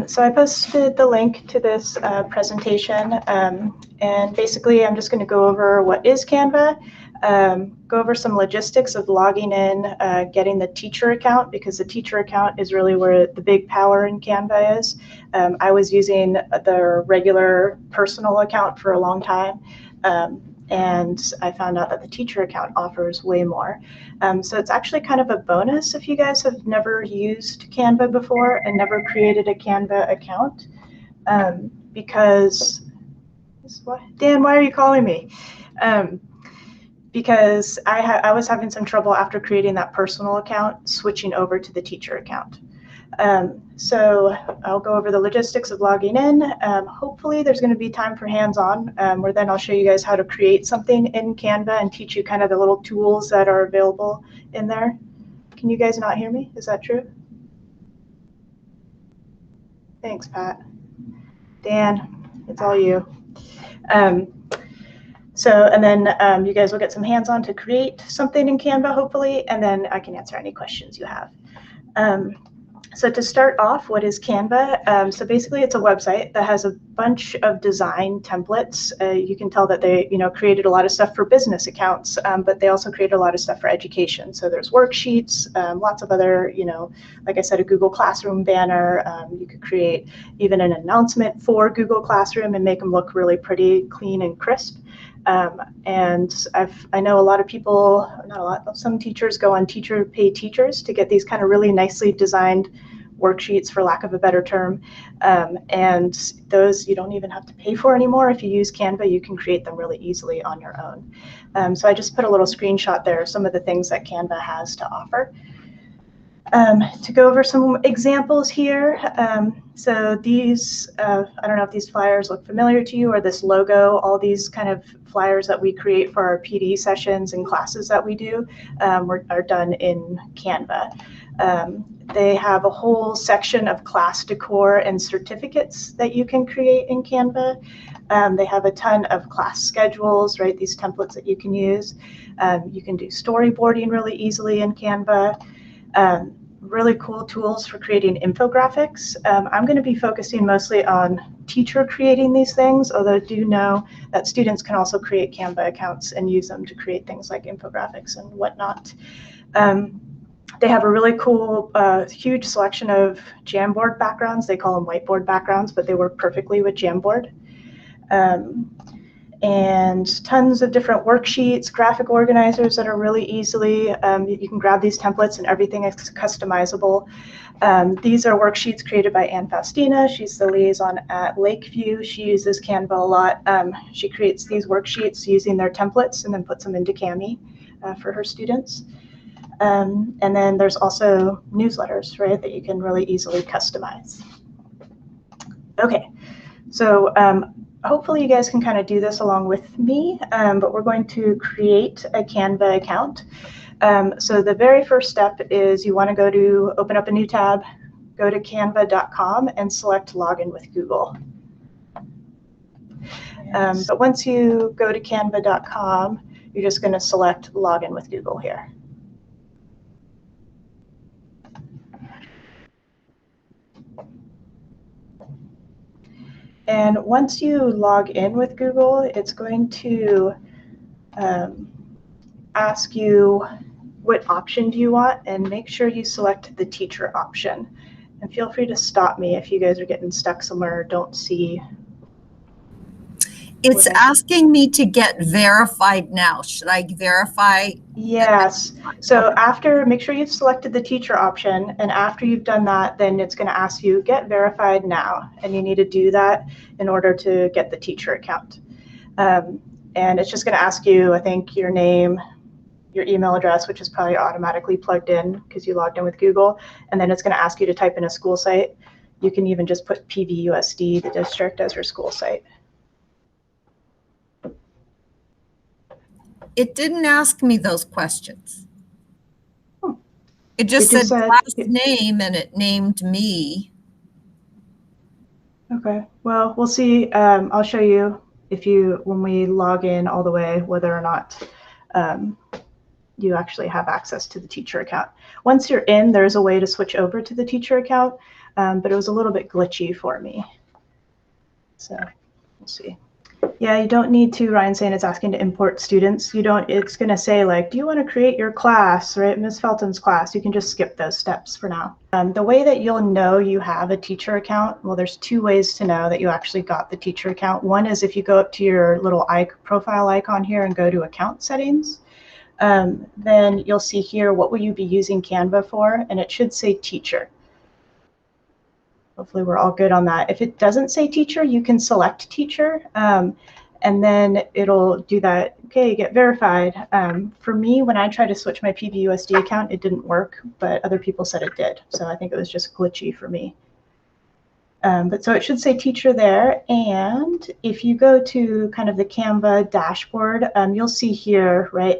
So I posted the link to this presentation, and basically I'm just going to go over what is Canva, go over some logistics of logging in, getting the teacher account, because the teacher account is really where the big power in Canva is. I was using the regular personal account for a long time, and I found out that the teacher account offers way more. So it's actually kind of a bonus if you guys have never used Canva before and never created a Canva account, because, Dan, why are you calling me? Because I was having some trouble after creating that personal account, switching over to the teacher account. So I'll go over the logistics of logging in. Hopefully there's going to be time for hands-on, where then I'll show you guys how to create something in Canva and teach you kind of the little tools that are available in there. Can you guys not hear me? Is that true? Thanks, Pat. Dan, it's all you. And then you guys will get some hands-on to create something in Canva, hopefully, and then I can answer any questions you have. So to start off, what is Canva? So basically it's a website that has a bunch of design templates. You can tell that they created a lot of stuff for business accounts, but they also created a lot of stuff for education. So there's worksheets, lots of other, like I said, a Google Classroom banner. You could create even an announcement for Google Classroom and make them look really pretty, clean and crisp. And I know a lot of people, not a lot, some teachers go on Teacher Pay Teachers to get these kind of really nicely designed worksheets, for lack of a better term. And those you don't even have to pay for anymore. If you use Canva, you can create them really easily on your own. So I just put a little screenshot there of some of the things that Canva has to offer. To go over some examples here. So these, I don't know if these flyers look familiar to you, or this logo, all these kind of flyers that we create for our PD sessions and classes that we do are done in Canva. They have a whole section of class decor and certificates that you can create in Canva. They have a ton of class schedules, right? These templates that you can use. You can do storyboarding really easily in Canva. Really cool tools for creating infographics. I'm going to be focusing mostly on teacher creating these things, although I do know that students can also create Canva accounts and use them to create things like infographics and whatnot. They have a really cool, huge selection of Jamboard backgrounds. They call them whiteboard backgrounds, but they work perfectly with Jamboard. And tons of different worksheets, graphic organizers that are really easily, you can grab these templates and everything is customizable. These are worksheets created by Ann Faustina. She's the liaison at Lakeview. She uses Canva a lot. She creates these worksheets using their templates and then puts them into Cami for her students. And then there's also newsletters, right, that you can really easily customize. Okay, so hopefully you guys can kind of do this along with me, but we're going to create a Canva account. So the very first step is you want to open up a new tab, go to canva.com and select Login with Google. But once you go to canva.com, you're just going to select Login with Google here. And once you log in with Google, it's going to ask you what option do you want, and make sure you select the teacher option. And feel free to stop me if you guys are getting stuck somewhere or don't see. It's asking me to get verified now. Should I verify? Yes. So make sure you've selected the teacher option, and after you've done that, then it's going to ask you get verified now, and you need to do that in order to get the teacher account. And it's just going to ask you, I think, your name, your email address, which is probably automatically plugged in because you logged in with Google, and then it's going to ask you to type in a school site. You can even just put PVUSD, the district, as your school site. It didn't ask me those questions. It just said class name, and it named me. Okay, well, we'll see. I'll show you when we log in all the way, whether or not you actually have access to the teacher account. Once you're in, there's a way to switch over to the teacher account, but it was a little bit glitchy for me. So we'll see. Yeah, you don't need to, Ryan's saying it's asking to import students. You don't, it's going to say like, do you want to create your class, right? Ms. Felton's class. You can just skip those steps for now. The way that you'll know you have a teacher account, well, there's two ways to know that you actually got the teacher account. One is if you go up to your little profile icon here and go to account settings, then you'll see here, what will you be using Canva for? And it should say teacher. Hopefully we're all good on that. If it doesn't say teacher, you can select teacher, and then it'll do that. Okay, get verified. For me, when I tried to switch my PVUSD account, it didn't work, but other people said it did. So I think it was just glitchy for me. But so it should say teacher there. And if you go to kind of the Canva dashboard, you'll see here, right,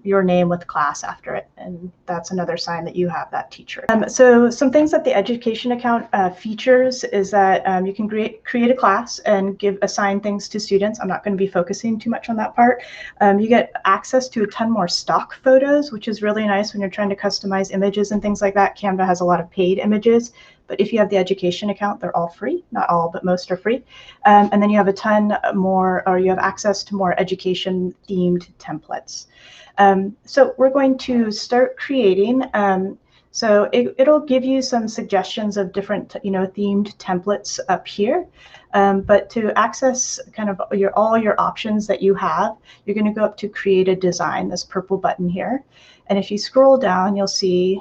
your name with class after it. And that's another sign that you have that teacher. So some things that the education account features is that you can create a class and assign things to students. I'm not going to be focusing too much on that part. You get access to a ton more stock photos, which is really nice when you're trying to customize images and things like that. Canva has a lot of paid images. But if you have the education account, they're all free. Not all, but most are free. And then you have a ton more, or you have access to more education themed templates. So we're going to start creating. So it'll give you some suggestions of different, themed templates up here. But to access kind of all your options that you have, you're going to go up to create a design, this purple button here. And if you scroll down, you'll see,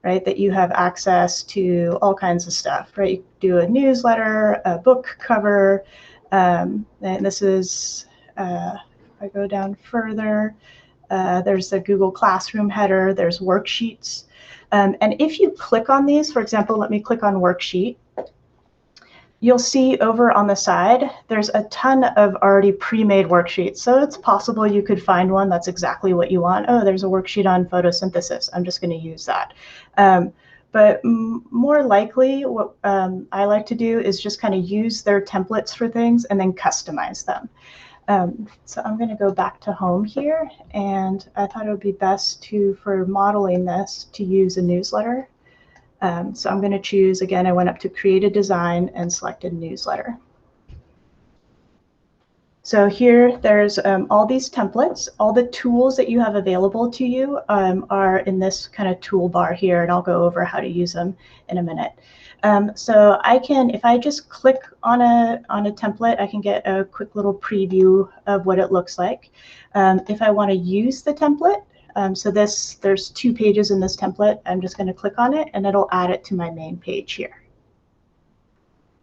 right, that you have access to all kinds of stuff, right? You do a newsletter, a book cover, and this is, if I go down further, there's the Google Classroom header, there's worksheets. And if you click on these, for example, let me click on worksheet, you'll see over on the side, there's a ton of already pre-made worksheets. So it's possible you could find one that's exactly what you want. Oh, there's a worksheet on photosynthesis. I'm just going to use that. But more likely, what I like to do is just kind of use their templates for things and then customize them. So I'm going to go back to home here. And I thought it would be best for modeling this, to use a newsletter. So I'm going to choose, again, I went up to create a design and selected newsletter. So here there's all these templates. All the tools that you have available to you are in this kind of toolbar here, and I'll go over how to use them in a minute. So I can, if I just click on a template, I can get a quick little preview of what it looks like. If I want to use the template, so there's 2 pages in this template. I'm just going to click on it and it'll add it to my main page here.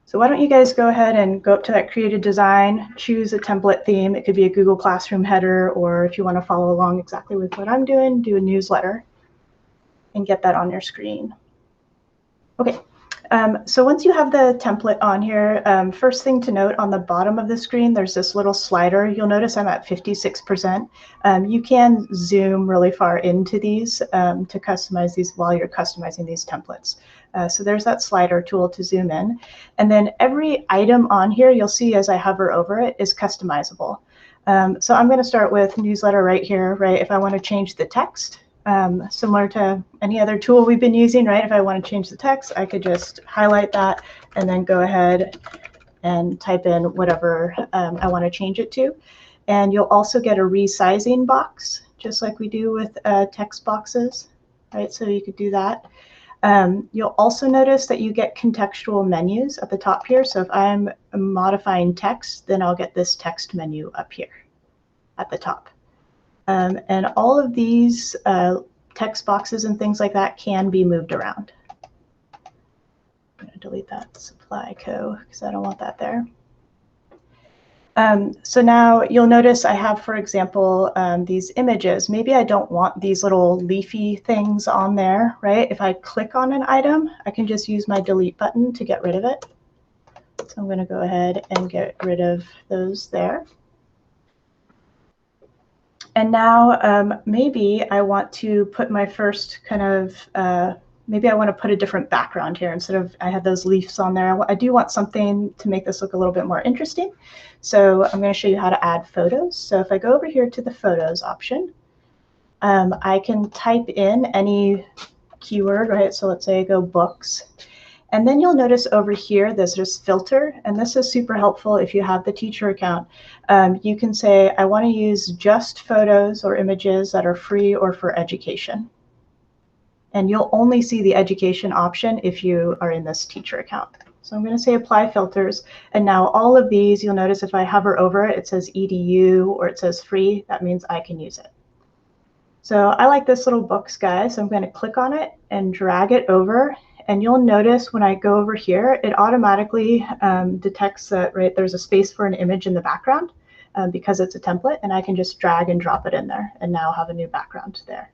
So why don't you guys go ahead and go up to that created design, choose a template theme. It could be a Google Classroom header, or if you want to follow along exactly with what I'm doing, do a newsletter and get that on your screen. Okay. So once you have the template on here, first thing to note, on the bottom of the screen, there's this little slider. You'll notice I'm at 56%. You can zoom really far into these to customize these while you're customizing these templates. So there's that slider tool to zoom in. And then every item on here, you'll see as I hover over it, is customizable. So I'm going to start with newsletter right here, right? If I want to change the text, similar to any other tool we've been using, right? If I want to change the text, I could just highlight that and then go ahead and type in whatever I want to change it to. And you'll also get a resizing box, just like we do with text boxes, right? So you could do that. You'll also notice that you get contextual menus at the top here. So if I'm modifying text, then I'll get this text menu up here at the top. And all of these text boxes and things like that can be moved around. I'm going to delete that supply co because I don't want that there. So now you'll notice I have, for example, these images. Maybe I don't want these little leafy things on there, right? If I click on an item, I can just use my delete button to get rid of it. So I'm going to go ahead and get rid of those there. And now maybe I want to put my first kind of, maybe I want to put a different background here instead of, I have those leaves on there. I do want something to make this look a little bit more interesting. So I'm going to show you how to add photos. So if I go over here to the photos option, I can type in any keyword, right? So let's say I go books. And then you'll notice over here, there's this filter, and this is super helpful if you have the teacher account. You can say, I want to use just photos or images that are free or for education. And you'll only see the education option if you are in this teacher account. So I'm going to say apply filters. And now all of these, you'll notice if I hover over it, it says EDU or it says free. That means I can use it. So I like this little books guy. So I'm going to click on it and drag it over. And you'll notice when I go over here, it automatically detects that there's a space for an image in the background because it's a template. And I can just drag and drop it in there and now have a new background there.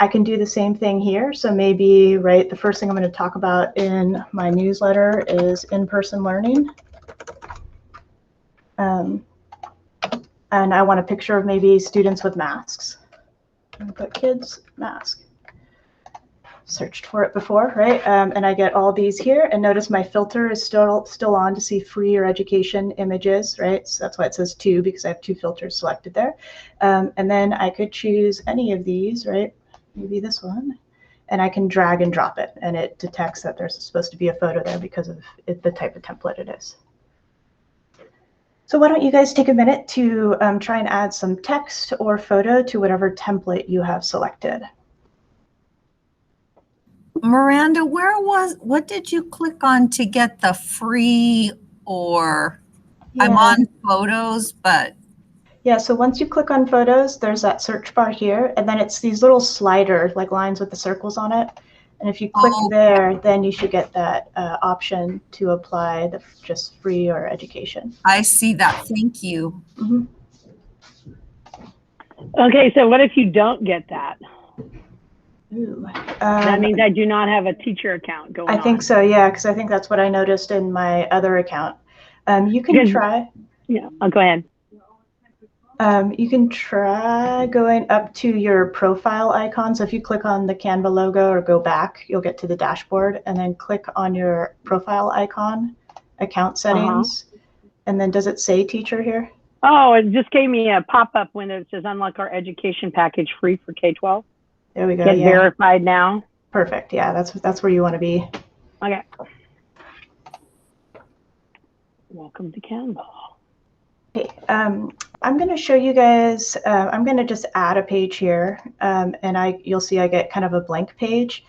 I can do the same thing here. So maybe, the first thing I'm going to talk about in my newsletter is in-person learning. And I want a picture of maybe students with masks. I'm going to put kids mask. Searched for it before, right? And I get all these here. And notice my filter is still on to see free or education images, right? So that's why it says 2, because I have 2 filters selected there. And then I could choose any of these, right? Maybe this one, and I can drag and drop it, and it detects that there's supposed to be a photo there because of the type of template it is. So why don't you guys take a minute to try and add some text or photo to whatever template you have selected. Miranda, what did you click on to get the free or I'm on photos, but yeah, so once you click on photos, there's that search bar here, and then it's these little slider lines with the circles on it. And if you click there, then you should get that option to apply the just free or education. I see that. Thank you. Mm-hmm. Okay, so what if you don't get that? Ooh, that means I do not have a teacher account going on. I think so, yeah, because I think that's what I noticed in my other account. You can try. Yeah, go ahead. You can try going up to your profile icon. So if you click on the Canva logo or go back, you'll get to the dashboard, and then click on your profile icon, account settings, and then does it say teacher here? Oh, it just gave me a pop-up window that says unlock our education package free for K-12. There we go. Get verified now. Perfect. Yeah, that's where you want to be. Okay. Welcome to Canva. Okay, I'm going to show you guys, I'm going to just add a page here, and you'll see I get kind of a blank page.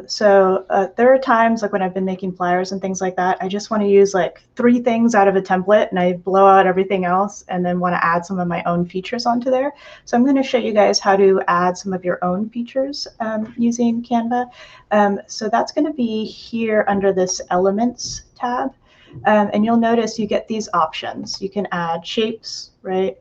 So there are times when I've been making flyers and things like that, I just want to use 3 things out of a template and I blow out everything else and then want to add some of my own features onto there. So I'm going to show you guys how to add some of your own features using Canva. So that's going to be here under this Elements tab. And you'll notice you get these options. You can add shapes, right?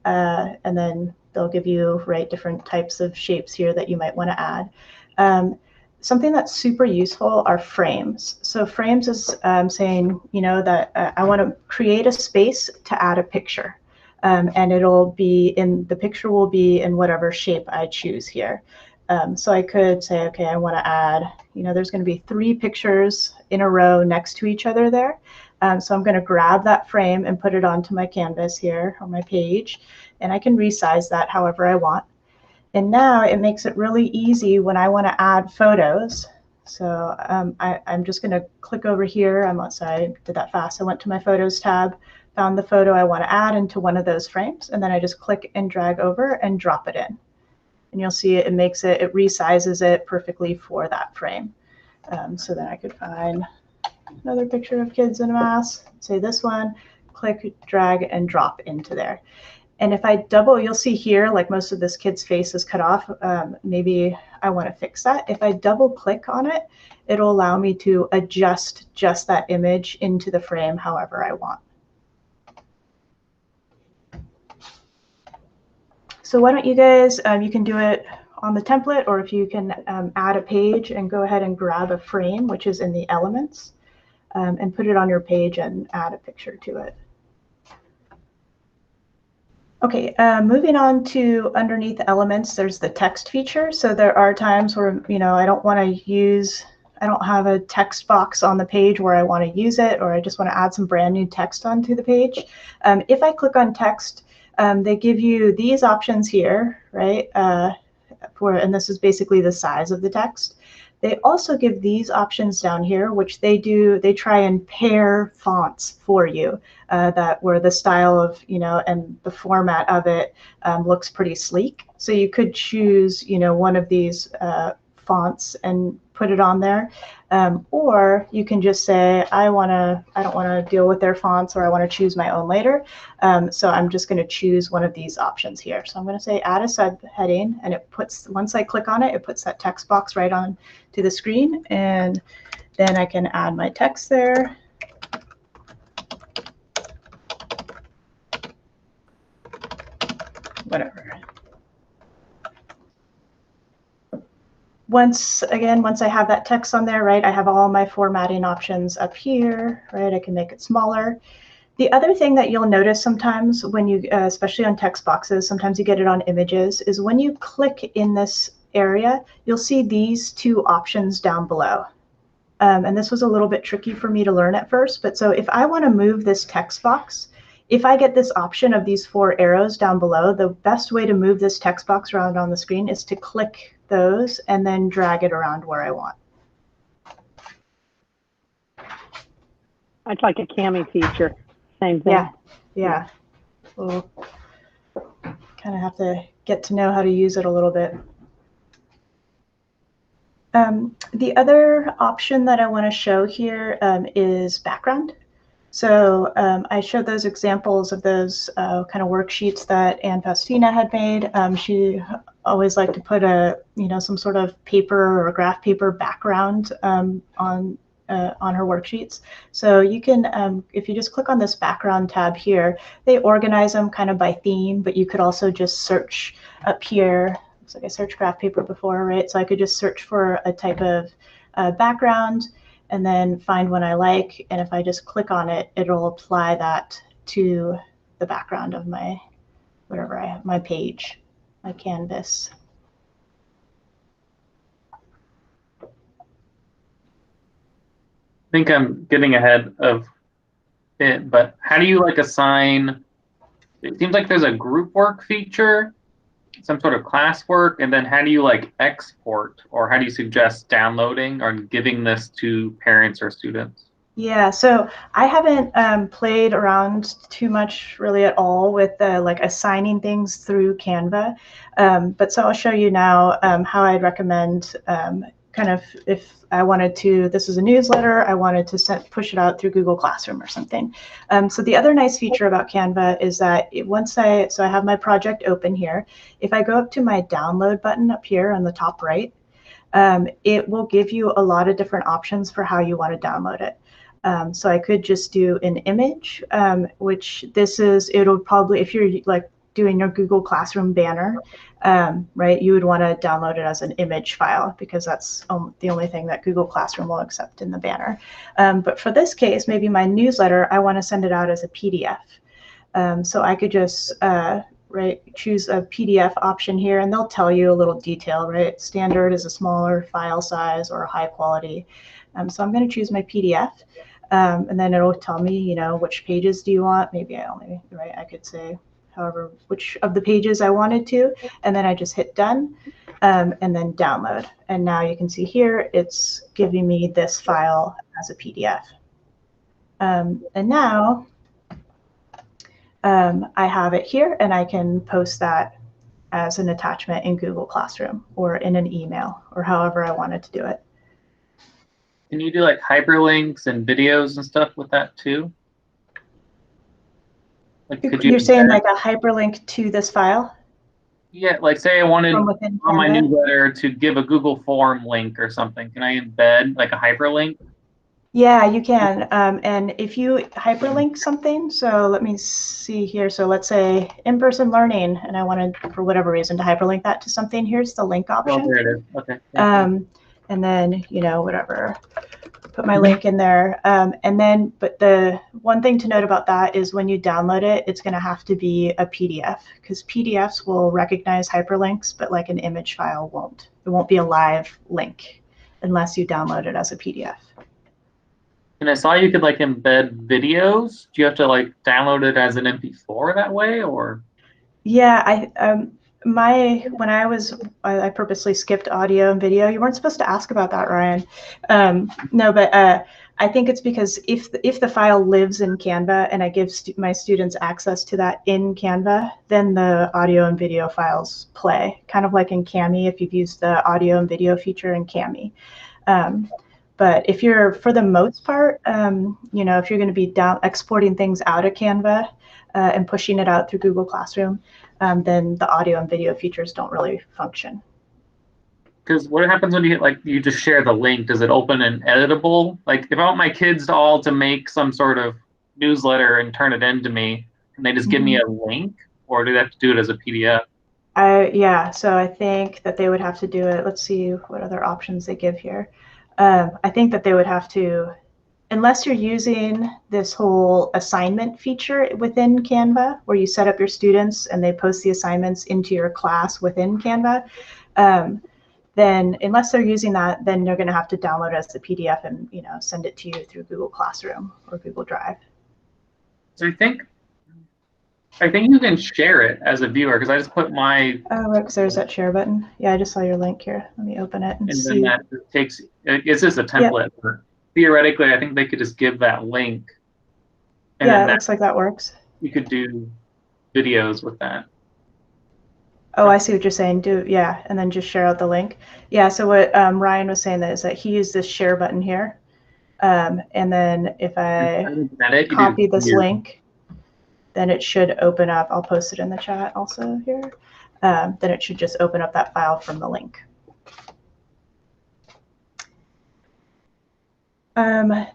And then they'll give you different types of shapes here that you might want to add. Something that's super useful are frames. So frames is saying, that I want to create a space to add a picture. And it'll be the picture will be in whatever shape I choose here. So I could say, okay, I want to add, there's going to be 3 pictures in a row next to each other there. So I'm going to grab that frame and put it onto my canvas here on my page, and I can resize that however I want. And now it makes it really easy when I want to add photos. So I'm just going to click over here. Sorry, I did that fast. I went to my Photos tab, found the photo I want to add into one of those frames, and then I just click and drag over and drop it in. And you'll see it resizes it perfectly for that frame. So then I could find another picture of kids in a mask, say this one, click, drag, and drop into there. And if I double, you'll see here, most of this kid's face is cut off. Maybe I want to fix that. If I double click on it, it'll allow me to adjust just that image into the frame however I want. So why don't you guys, you can do it on the template, or if you can add a page and go ahead and grab a frame, which is in the elements, and put it on your page and add a picture to it. Okay, moving on to underneath elements, there's the text feature. So there are times where, I don't have a text box on the page where I want to use it, or I just want to add some brand new text onto the page. If I click on text, they give you these options here, right? and this is basically the size of the text. They also give these options down here, which they try and pair fonts for you, where the style of, and the format of it looks pretty sleek. So you could choose, one of these fonts and put it on there. Or you can just say, I don't want to deal with their fonts, or I want to choose my own later. So I'm just going to choose one of these options here. So I'm going to say add a subheading, and once I click on it, it puts that text box right on to the screen, and then I can add my text there. Whatever. Once I have that text on there, right, I have all my formatting options up here, right? I can make it smaller. The other thing that you'll notice sometimes when you, especially on text boxes, sometimes you get it on images, is when you click in this area, you'll see these two options down below. And this was a little bit tricky for me to learn at first, but so if I want to move this text box, if I get this option of these 4 arrows down below, the best way to move this text box around on the screen is to click those and then drag it around where I want. It's like a Cami feature. Same thing. Yeah. We'll kind of have to get to know how to use it a little bit. The other option that I want to show here is background. So I showed those examples of those kind of worksheets that Ann Faustina had made. She always liked to put some sort of paper or graph paper background on her worksheets. So you can, if you just click on this background tab here, they organize them kind of by theme, but you could also just search up here. Looks like I searched graph paper before, right? So I could just search for a type of background and then find one I like. And if I just click on it, it'll apply that to the background of my, my page, my canvas. I think I'm getting ahead of it, but how do you assign? It seems like there's a group work feature, some sort of classwork, and then how do you export, or how do you suggest downloading or giving this to parents or students? Yeah, so I haven't played around too much really at all with assigning things through Canva, but so I'll show you now how I'd recommend kind of if I wanted to, this is a newsletter, I wanted to push it out through Google Classroom or something. So the other nice feature about Canva is that so I have my project open here. If I go up to my download button up here on the top right, it will give you a lot of different options for how you want to download it. So I could just do an image, which it'll probably, if you're doing your Google Classroom banner, right, you would want to download it as an image file because that's the only thing that Google Classroom will accept in the banner. But for this case, maybe my newsletter, I want to send it out as a PDF. So I could just choose a PDF option here, and they'll tell you a little detail, right? Standard is a smaller file size or a high quality. So I'm going to choose my PDF, and then it'll tell me, which pages do you want? Maybe I could say which of the pages I wanted to, and then I just hit done, and then download. And now you can see here, it's giving me this file as a PDF. And now I have it here, and I can post that as an attachment in Google Classroom or in an email or however I wanted to do it. Can you do hyperlinks and videos and stuff with that too? You're saying a hyperlink to this file? Yeah, say I wanted on my newsletter to give a Google form link or something. Can I embed a hyperlink? Yeah, you can. And if you hyperlink something, so let me see here. So let's say in-person learning, and I wanted, for whatever reason, to hyperlink that to something. Here's the link option. Oh, there it is. Okay. And then, whatever, put my link in there. But the one thing to note about that is when you download it, it's going to have to be a PDF because PDFs will recognize hyperlinks, but an image file won't. It won't be a live link unless you download it as a PDF. And I saw you could embed videos. Do you have to download it as an MP4 that way, or? Yeah, when I purposely skipped audio and video. You weren't supposed to ask about that, Ryan. No, but I think it's because if the file lives in Canva and I give my students access to that in Canva, then the audio and video files play, kind of like in Cami if you've used the audio and video feature in Cami. But if you're, for the most part, you know, if you're going to be exporting things out of Canva and pushing it out through Google Classroom, then the audio and video features don't really function. Because what happens when you just share the link? Does it open an editable? Like if I want my kids all to make some sort of newsletter and turn it in to me, can they just give me a link, or do they have to do it as a PDF? Yeah, so I think that they would have to do it. Let's see what other options they give here. I think that they would have to, unless you're using this whole assignment feature within Canva, where you set up your students and they post the assignments into your class within Canva, then unless they're using that, then they're going to have to download it as a PDF and, you know, send it to you through Google Classroom or Google Drive. So I think you can share it as a viewer, because I just put my. Oh, right, because there's that share button. Yeah, I just saw your link here. Let me open it and see. And then that takes. It's just a template. Yeah. Theoretically, I think they could just give that link. And yeah, it looks like that works. You could do videos with that. Oh, I see what you're saying. Yeah, and then just share out the link. Yeah, so what Ryan was saying is that he used this share button here. And then if I copy this link, then it should open up. I'll post it in the chat also here. Then it should just open up that file from the link. Kind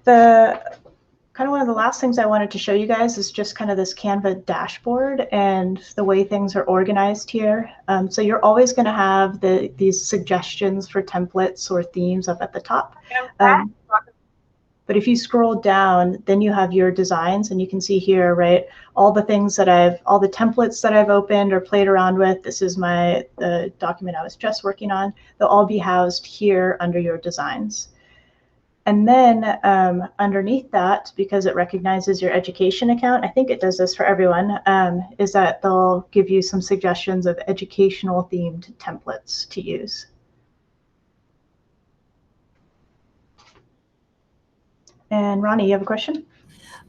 of one of the last things I wanted to show you guys is just kind of this Canva dashboard and the way things are organized here. So you're always going to have these suggestions for templates or themes up at the top. But if you scroll down, then you have your designs, and you can see here, right, all the things that all the templates that I've opened or played around with. This is the document I was just working on. They'll all be housed here under your designs. And then underneath that, because it recognizes your education account, I think it does this for everyone, is that they'll give you some suggestions of educational themed templates to use. And Ronnie, you have a question?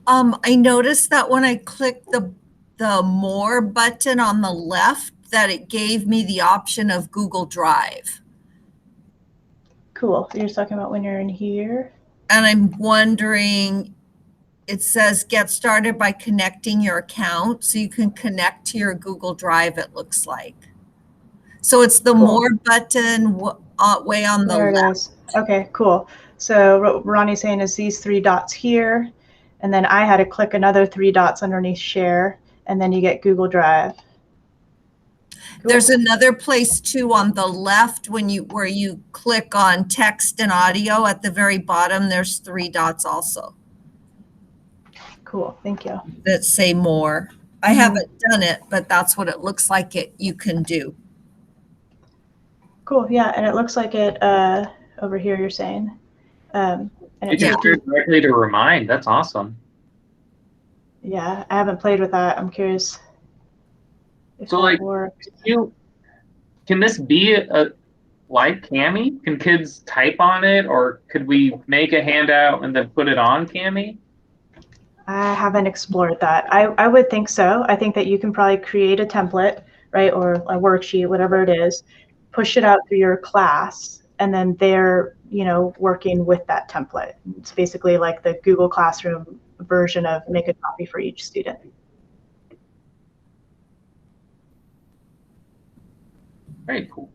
I noticed that when I clicked the More button on the left, that it gave me the option of Google Drive. Cool. You're talking about when you're in here? And I'm wondering, it says get started by connecting your account. So you can connect to your Google Drive, it looks like. So it's the More button way on the left. There it is. Okay, cool. So what Ronnie's saying is these 3 dots here, and then I had to click another 3 dots underneath share, and then you get Google Drive. Cool. There's another place too on the left where you click on text and audio at the very bottom. There's 3 dots also. Cool, thank you. That say More. I haven't done it, but that's what it looks like you can do. Cool, yeah, and it looks like it over here. You're saying. And it just directly to remind. That's awesome. Yeah, I haven't played with that. I'm curious. So like, can this be like Cami? Can kids type on it, or could we make a handout and then put it on Cami? I haven't explored that. I would think so. I think that you can probably create a template, right, or a worksheet, whatever it is, push it out through your class, and then they're, you know, working with that template. It's basically like the Google Classroom version of make a copy for each student. Very cool.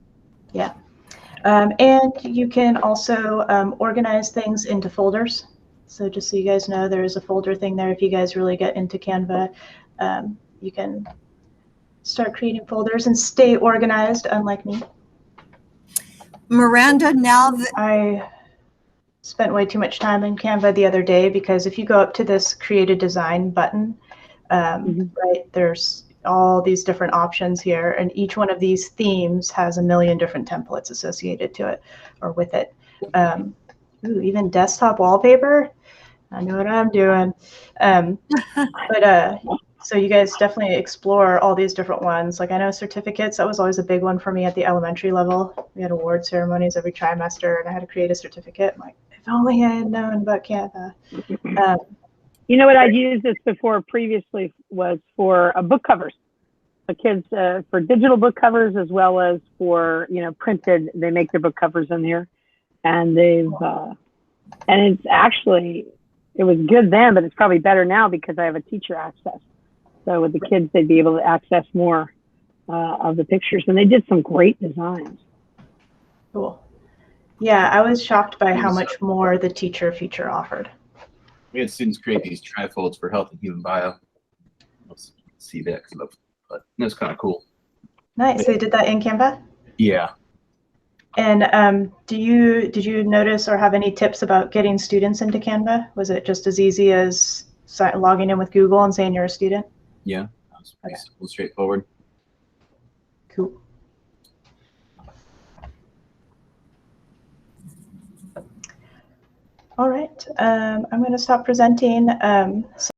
Yeah. And you can also organize things into folders. So just so you guys know, there is a folder thing there. If you guys really get into Canva, you can start creating folders and stay organized, unlike me. Miranda, now that I spent way too much time in Canva the other day, because if you go up to this create a design button, right, there's all these different options here, and each one of these themes has a million different templates associated to it or with it. Ooh, even desktop wallpaper. I know what I'm doing. But So you guys definitely explore all these different ones. Like I know certificates, that was always a big one for me at the elementary level. We had award ceremonies every trimester and I had to create a certificate. I'm like, if only I had known about Canva. You know what I'd used this before previously was for book covers. The kids for digital book covers as well as for printed. They make their book covers in here, and they've and it's actually it was good then, but it's probably better now because I have a teacher access. So with the kids, they'd be able to access more of the pictures, and they did some great designs. Cool. Yeah, I was shocked by how much more the teacher feature offered. We had students create these trifolds for health and human bio. Let's see that, but that's kind of cool. Nice. So you did that in Canva? Yeah. And did you notice or have any tips about getting students into Canva? Was it just as easy as logging in with Google and saying you're a student? Yeah, that was pretty simple, straightforward. Cool. All right, I'm going to stop presenting.